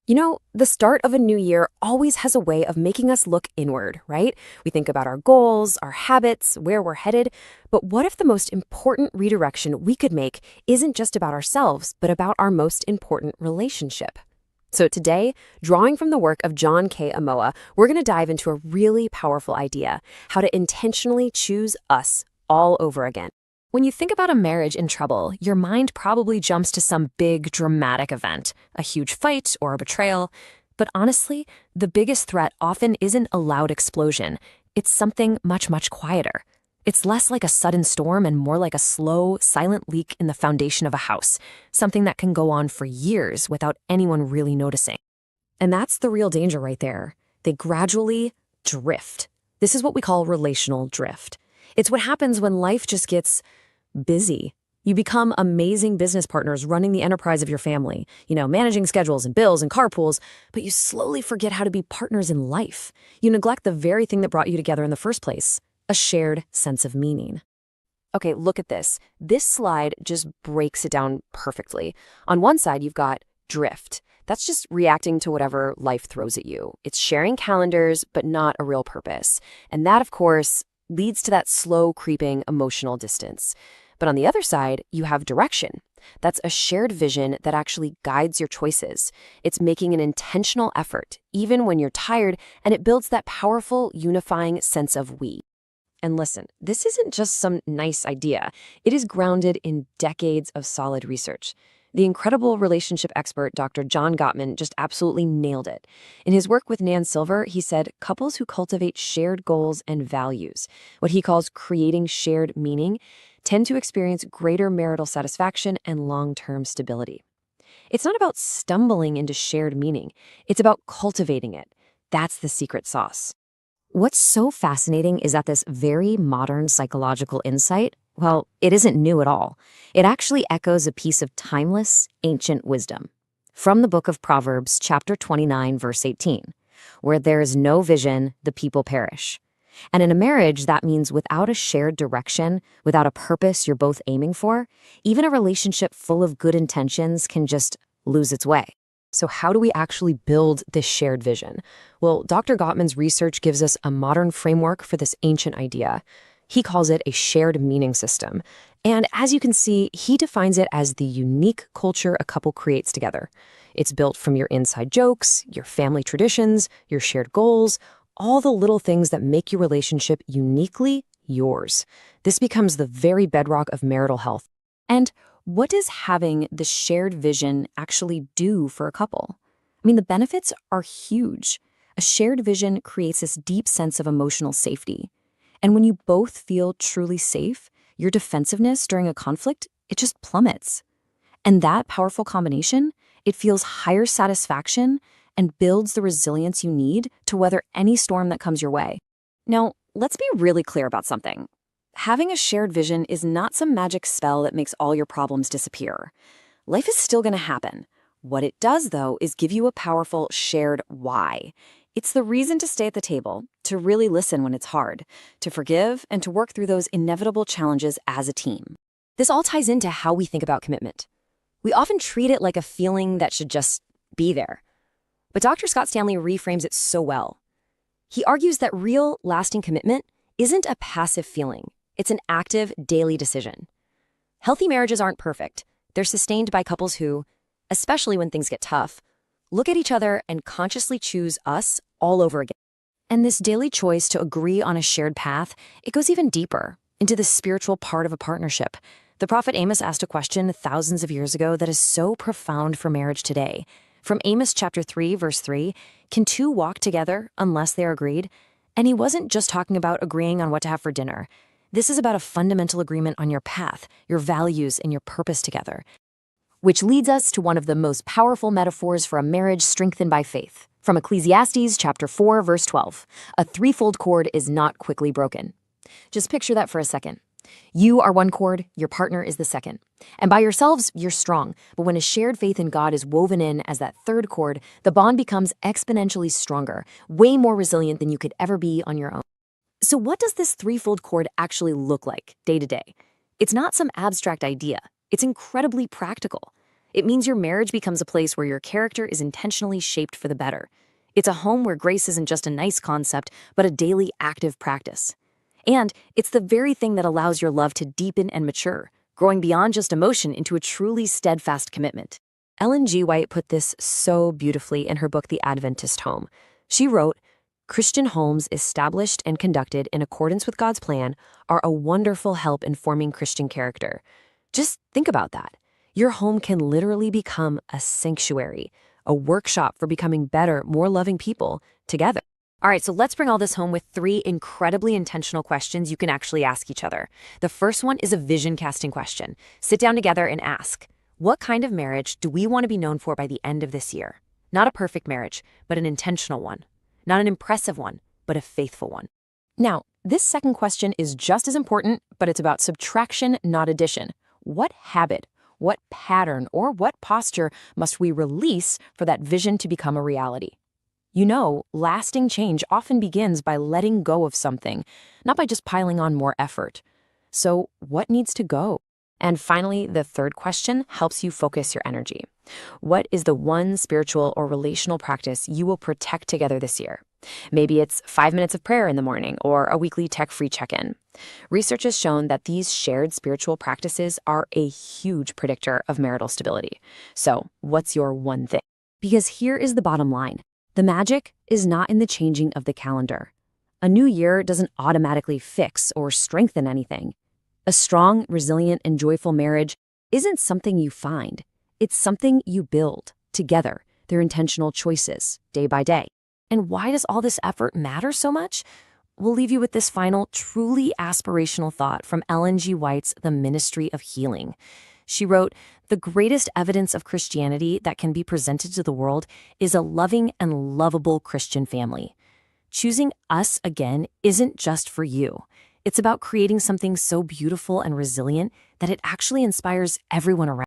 The start of a new year always has a way of making us look inward, right? We think about our goals, our habits, where we're headed. But what if the most important redirection we could make isn't just about ourselves, but about our most important relationship? So today, drawing from the work of John K. Amoa, we're going to dive into a really powerful idea: how to intentionally choose us all over again. When you think about a marriage in trouble, your mind probably jumps to some big, dramatic event, a huge fight or a betrayal. But honestly, the biggest threat often isn't a loud explosion. It's something much, much quieter. It's less like a sudden storm and more like a slow, silent leak in the foundation of a house, something that can go on for years without anyone really noticing. And that's the real danger right there. They gradually drift. This is what we call relational drift. It's what happens when life just gets busy. You become amazing business partners running the enterprise of your family, managing schedules and bills and carpools, but you slowly forget how to be partners in life. You neglect the very thing that brought you together in the first place, a shared sense of meaning. Okay, look at this. This slide just breaks it down perfectly. On one side, you've got drift. That's just reacting to whatever life throws at you. It's sharing calendars, but not a real purpose. And that, of course, leads to that slow creeping emotional distance. But on the other side, you have direction. That's a shared vision that actually guides your choices. It's making an intentional effort, even when you're tired, and it builds that powerful, unifying sense of we. And listen, this isn't just some nice idea. It is grounded in decades of solid research. The incredible relationship expert Dr. John Gottman just absolutely nailed it. In his work with Nan Silver, he said couples who cultivate shared goals and values, what he calls creating shared meaning, tend to experience greater marital satisfaction and long-term stability. It's not about stumbling into shared meaning. It's about cultivating it. That's the secret sauce. What's so fascinating is that this very modern psychological insight, well, it isn't new at all. It actually echoes a piece of timeless, ancient wisdom. From the book of Proverbs, chapter 29, verse 18, where there is no vision, the people perish. And in a marriage, that means without a shared direction, without a purpose you're both aiming for, even a relationship full of good intentions can just lose its way. So how do we actually build this shared vision? Well, Dr. Gottman's research gives us a modern framework for this ancient idea. He calls it a shared meaning system. And as you can see, he defines it as the unique culture a couple creates together. It's built from your inside jokes, your family traditions, your shared goals, all the little things that make your relationship uniquely yours. This becomes the very bedrock of marital health. And what does having the shared vision actually do for a couple? The benefits are huge. A shared vision creates this deep sense of emotional safety. And when you both feel truly safe, your defensiveness during a conflict, it just plummets. And that powerful combination, it feels higher satisfaction and builds the resilience you need to weather any storm that comes your way. Now, let's be really clear about something. Having a shared vision is not some magic spell that makes all your problems disappear. Life is still going to happen. What it does, though, is give you a powerful shared why. It's the reason to stay at the table, to really listen when it's hard, to forgive, and to work through those inevitable challenges as a team. This all ties into how we think about commitment. We often treat it like a feeling that should just be there. But Dr. Scott Stanley reframes it so well. He argues that real, lasting commitment isn't a passive feeling. It's an active, daily decision. Healthy marriages aren't perfect. They're sustained by couples who, especially when things get tough, look at each other and consciously choose us all over again. And this daily choice to agree on a shared path, it goes even deeper into the spiritual part of a partnership. The prophet Amos asked a question thousands of years ago that is so profound for marriage today. From Amos chapter 3, verse 3, can two walk together unless they are agreed? And he wasn't just talking about agreeing on what to have for dinner. This is about a fundamental agreement on your path, your values, and your purpose together. Which leads us to one of the most powerful metaphors for a marriage strengthened by faith. From Ecclesiastes chapter 4, verse 12, a threefold cord is not quickly broken. Just picture that for a second. You are one cord, your partner is the second. And by yourselves, you're strong. But when a shared faith in God is woven in as that third cord, the bond becomes exponentially stronger, way more resilient than you could ever be on your own. So what does this threefold cord actually look like day to day? It's not some abstract idea. It's incredibly practical. It means your marriage becomes a place where your character is intentionally shaped for the better. It's a home where grace isn't just a nice concept, but a daily active practice. And it's the very thing that allows your love to deepen and mature, growing beyond just emotion into a truly steadfast commitment. Ellen G. White put this so beautifully in her book, The Adventist Home. She wrote, "Christian homes established and conducted in accordance with God's plan are a wonderful help in forming Christian character." Just think about that. Your home can literally become a sanctuary, a workshop for becoming better, more loving people together. All right, so let's bring all this home with 3 incredibly intentional questions you can actually ask each other. The first one is a vision casting question. Sit down together and ask, what kind of marriage do we want to be known for by the end of this year? Not a perfect marriage, but an intentional one. Not an impressive one, but a faithful one. Now, this second question is just as important, but it's about subtraction, not addition. What habit, what pattern, or what posture must we release for that vision to become a reality? You know, lasting change often begins by letting go of something, not by just piling on more effort. So, what needs to go? And finally, the third question helps you focus your energy. What is the one spiritual or relational practice you will protect together this year? Maybe it's 5 minutes of prayer in the morning or a weekly tech-free check-in. Research has shown that these shared spiritual practices are a huge predictor of marital stability. So, what's your one thing? Because here is the bottom line. The magic is not in the changing of the calendar. A new year doesn't automatically fix or strengthen anything. A strong, resilient, and joyful marriage isn't something you find. It's something you build together, their intentional choices, day by day. And why does all this effort matter so much? We'll leave you with this final, truly aspirational thought from Ellen G. White's The Ministry of Healing. She wrote, "The greatest evidence of Christianity that can be presented to the world is a loving and lovable Christian family. Choosing us again isn't just for you. It's about creating something so beautiful and resilient that it actually inspires everyone around."